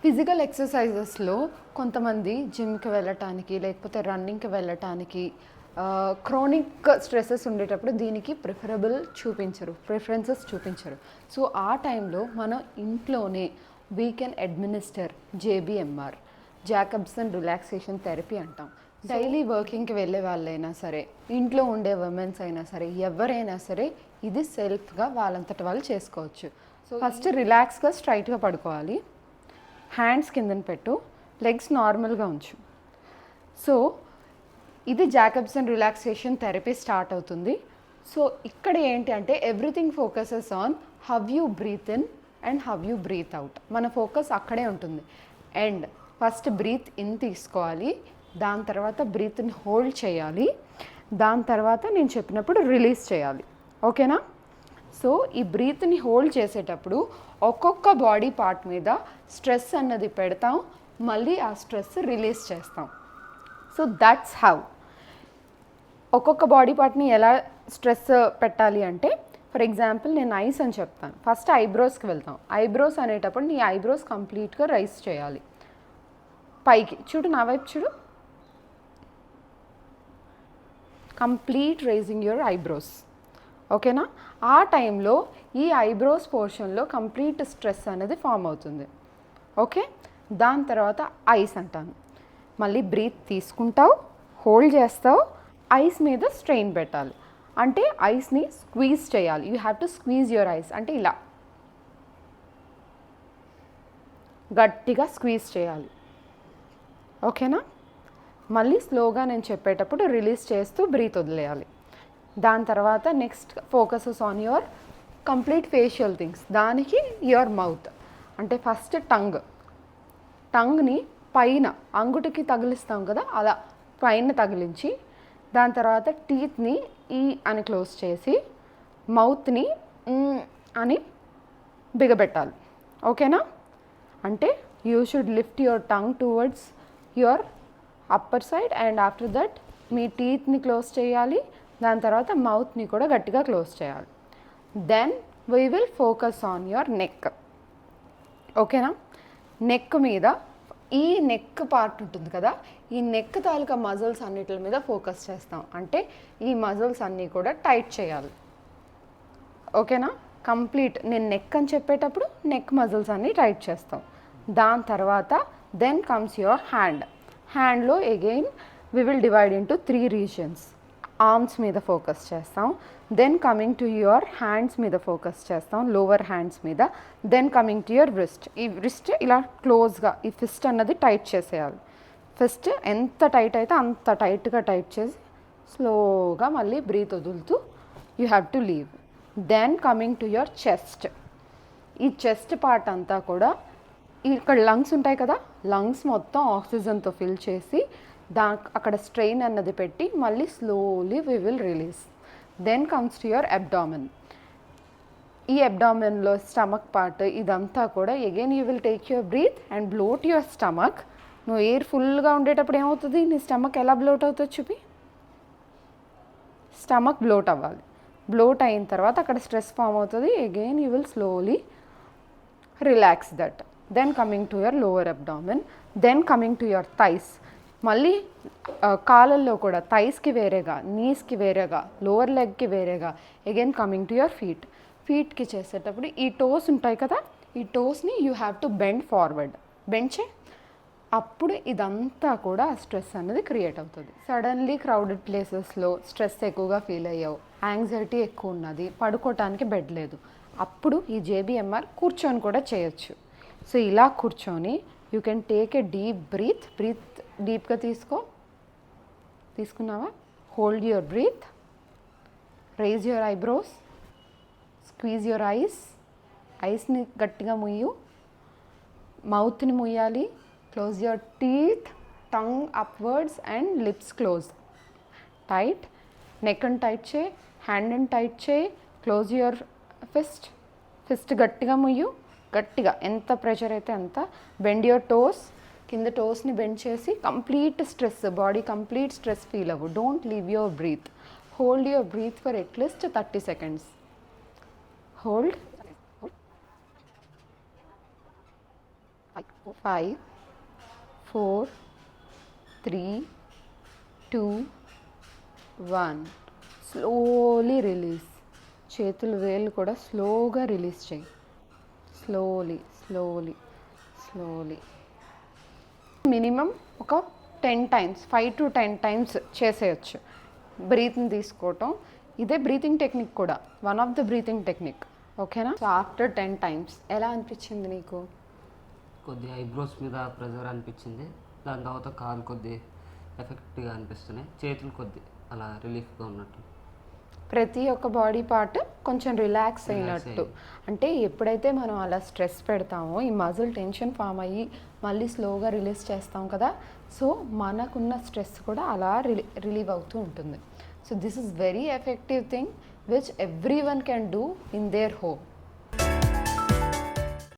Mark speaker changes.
Speaker 1: Physical ఎక్సర్సైజెస్లో కొంతమంది జిమ్కి వెళ్ళటానికి లేకపోతే రన్నింగ్కి వెళ్ళటానికి క్రోనిక్ స్ట్రెస్సెస్ ఉండేటప్పుడు దీనికి ప్రిఫరెన్సెస్ చూపించరు. సో ఆ టైంలో మనం ఇంట్లోనే we can administer JBMR, Jacobson relaxation therapy అంటాం. డైలీ వర్కింగ్కి వెళ్ళే వాళ్ళైనా సరే, ఇంట్లో ఉండే ఉమెన్స్ అయినా సరే, ఎవరైనా సరే ఇది సెల్ఫ్గా వాళ్ళంతట వాళ్ళు చేసుకోవచ్చు. సో ఫస్ట్ రిలాక్స్గా స్ట్రైట్గా పడుకోవాలి, హ్యాండ్స్ కిందన పెట్టు, లెగ్స్ నార్మల్గా ఉంచు. సో ఇది జాకబ్సన్ రిలాక్సేషన్ థెరపీ స్టార్ట్ అవుతుంది. సో ఇక్కడ ఏంటి అంటే everything focuses on how you breath in and how you breath out. మన ఫోకస్ అక్కడే ఉంటుంది. అండ్ ఫస్ట్ బ్రీత్ ఇన్ తీసుకోవాలి, దాని తర్వాత బ్రీత్ని హోల్డ్ చేయాలి, దాని తర్వాత నేను చెప్పినప్పుడు రిలీజ్ చేయాలి. ఓకేనా? సో ఈ బ్రీత్ని హోల్డ్ చేసేటప్పుడు ఒక్కొక్క బాడీ పార్ట్ మీద స్ట్రెస్ అన్నది పెడతాం, మళ్ళీ ఆ స్ట్రెస్ రిలీజ్ చేస్తాం. So that's how. ఒక్కొక్క బాడీ పార్ట్ని ఎలా స్ట్రెస్ పెట్టాలి అంటే, ఫర్ ఎగ్జాంపుల్ నేను ఐస్ అని చెప్తాను. ఫస్ట్ ఐబ్రోస్కి వెళ్తాం. ఐబ్రోస్ అనేటప్పుడు నీ ఐబ్రోస్ కంప్లీట్గా రైస్ చేయాలి పైకి. చూడు, నా వైపు చూడు. Complete raising your eyebrows. ఓకేనా? ఆ టైంలో ఈ ఐబ్రోస్ పోర్షన్లో కంప్లీట్ స్ట్రెస్ అనేది ఫామ్ అవుతుంది. ఓకే, దాని తర్వాత ఐస్ అంటాను. మళ్ళీ బ్రీత్ తీసుకుంటావు, హోల్డ్ చేస్తావు, ఐస్ మీద స్ట్రెయిన్ పెట్టాలి. అంటే ఐస్ని స్క్వీజ్ చేయాలి. You have to squeeze your eyes. అంటే ఇలా గట్టిగా స్క్వీజ్ చేయాలి. ఓకేనా? మళ్ళీ స్లోగా నేను చెప్పేటప్పుడు రిలీజ్ చేస్తూ బ్రీత్ వదిలేయాలి. దాని తర్వాత next focuses on your complete facial things. దానికి యువర్ మౌత్. అంటే ఫస్ట్ టంగ్ని పైన అంగుటికి తగిలిస్తాం కదా, అలా పైన తగిలించి, దాని తర్వాత టీత్ని ఈ అని క్లోజ్ చేసి మౌత్ని అని బిగబెట్టాలి. ఓకేనా? అంటే you should lift your tongue towards your upper side and after that మీ టీత్ని క్లోజ్ చేయాలి, దాని తర్వాత మౌత్ని కూడా గట్టిగా క్లోజ్ చేయాలి. Then we will focus on your neck. ఓకేనా? నెక్ మీద ఈ నెక్ పార్ట్ ఉంటుంది కదా, ఈ నెక్ తాలూకా మజిల్స్ అన్నిటి మీద ఫోకస్ చేస్తాం. అంటే ఈ మజిల్స్ అన్నీ కూడా టైట్ చేయాలి. ఓకేనా? కంప్లీట్ నేను నెక్ అని చెప్పేటప్పుడు నెక్ మజిల్స్ అన్నీ టైట్ చేస్తాం. దాని తర్వాత దెన్ కమ్స్ యువర్ హ్యాండ్. హ్యాండ్లో again we will divide into 3 regions. Arms మీద ఫోకస్ చేస్తాం, then coming to your hands మీద ఫోకస్ చేస్తాం, లోవర్ హ్యాండ్స్ మీద, then coming to your wrist. ఈ రిస్ట్ ఇలా క్లోజ్గా ఈ ఫిస్ట్ అన్నది టైట్ చేసేయాలి. ఫిస్ట్ ఎంత టైట్ అయితే అంత టైట్గా టైట్ చేసి స్లోగా మళ్ళీ బ్రీత్ వదులుతూ you have to leave. Then coming to your chest. ఈ చెస్ట్ పార్ట్ అంతా కూడా ఇక్కడ లంగ్స్ ఉంటాయి కదా, లంగ్స్ మొత్తం ఆక్సిజన్తో ఫిల్ చేసి అక్కడ స్ట్రెయిన్ అన్నది పెట్టి మళ్ళీ slowly we will release. Then comes to your abdomen. ఈ అబ్డామెన్లో స్టమక్ పార్ట్ ఇదంతా కూడా again you will take your breath and bloat your stomach. నువ్వు ఎయిర్ ఫుల్గా ఉండేటప్పుడు ఏమవుతుంది, నీ స్టమక్ ఎలా బ్లోట్ అవుతుందో చూపి. స్టమక్ బ్లోట్ అవ్వాలి. బ్లోట్ అయిన తర్వాత అక్కడ స్ట్రెస్ ఫామ్ అవుతుంది. Again you will slowly relax that. Then coming to your lower abdomen, then coming to your thighs. మళ్ళీ కాళ్ళల్లో కూడా థైస్కి వేరేగా, నీస్కి వేరేగా, లోవర్ లెగ్కి వేరేగా. అగైన్ కమింగ్ టు యువర్ ఫీట్కి చేసేటప్పుడు ఈ టోస్ ఉంటాయి కదా, ఈ టోస్ని you have to bend forward. Bend చే, అప్పుడు ఇదంతా కూడా స్ట్రెస్ అనేది క్రియేట్ అవుతుంది. సడన్లీ క్రౌడెడ్ ప్లేసెస్లో స్ట్రెస్ ఎక్కువగా ఫీల్ అయ్యావు, యాంగ్జైటీ ఎక్కువ ఉన్నది, పడుకోవటానికి బెడ్ లేదు, అప్పుడు ఈ జేబిఎంఆర్ కూర్చొని కూడా చేయొచ్చు. సో ఇలా కూర్చొని you can take a deep breath డీప్గా తీసుకున్నావా, hold your breath, raise your eyebrows, squeeze your ఐస్ని గట్టిగా ముయ్యు, మౌత్ని ముయ్యాలి, close your teeth, tongue upwards and lips close, tight. Neck అని టైట్ చేయి, హ్యాండ్ అని టైట్ చేయి, క్లోజ్ యువర్ ఫిస్ట్ గట్టిగా ముయ్యు, గట్టిగా ఎంత ప్రెషర్ అయితే అంత. బెండ్ యువర్ టోస్, కింద టోస్ని బెండ్ చేసి complete stress, body complete stress feel అవ్వు. Don't leave your breath. Hold your breath for at least 30 seconds. Hold. 5, 4, 3, 2, 1. Slowly release. చేతులు వేలు కూడా స్లోగా రిలీజ్ చేయి. Slowly slowly slowly. మినిమం ఒక 10 టైమ్స్, 5 to 10 టైమ్స్ చేసేయచ్చు. బ్రీత్ని తీసుకోవటం ఇదే బ్రీతింగ్ టెక్నిక్ కూడా, one of the breathing technique. ఓకేనా? సో ఆఫ్టర్ 10 టైమ్స్ ఎలా అనిపించింది నీకు?
Speaker 2: కొద్దిగా ఐబ్రోస్ మీద ప్రెజర్ అనిపించింది. దాని తర్వాత కాలు కొద్ది ఎఫెక్ట్గా అనిపిస్తున్నాయి, చేతులు కొద్ది అలా రిలీఫ్గా ఉన్నట్టు.
Speaker 1: ప్రతి ఒక్క బాడీ పార్ట్ కొంచెం రిలాక్స్ అయినట్టు. అంటే ఎప్పుడైతే మనం అలా స్ట్రెస్ పెడతామో ఈ మజిల్ టెన్షన్ ఫామ్ అయ్యి మళ్ళీ స్లోగా రిలీజ్ చేస్తాం కదా, సో మనకున్న స్ట్రెస్ కూడా అలా రిలీవ్ అవుతూ ఉంటుంది. So this is very effective thing which every one can do in there home.